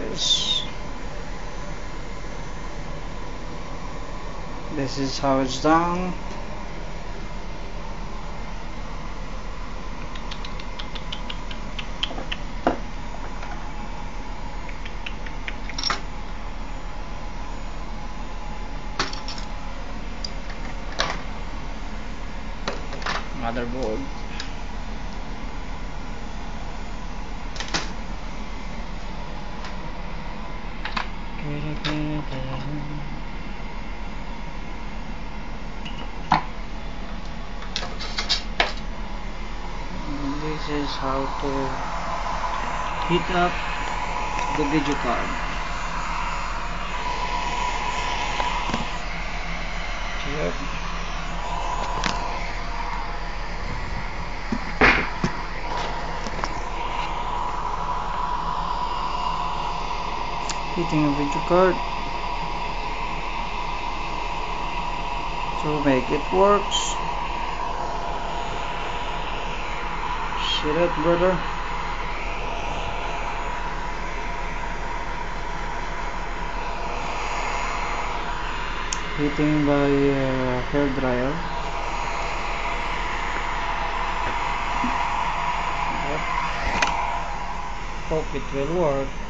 guys. This is how it's done. Motherboard. This is how to heat up the video card. Yep. Heating a video card to make it works. See that, brother? Heating by hair dryer. Yep. Hope it will work.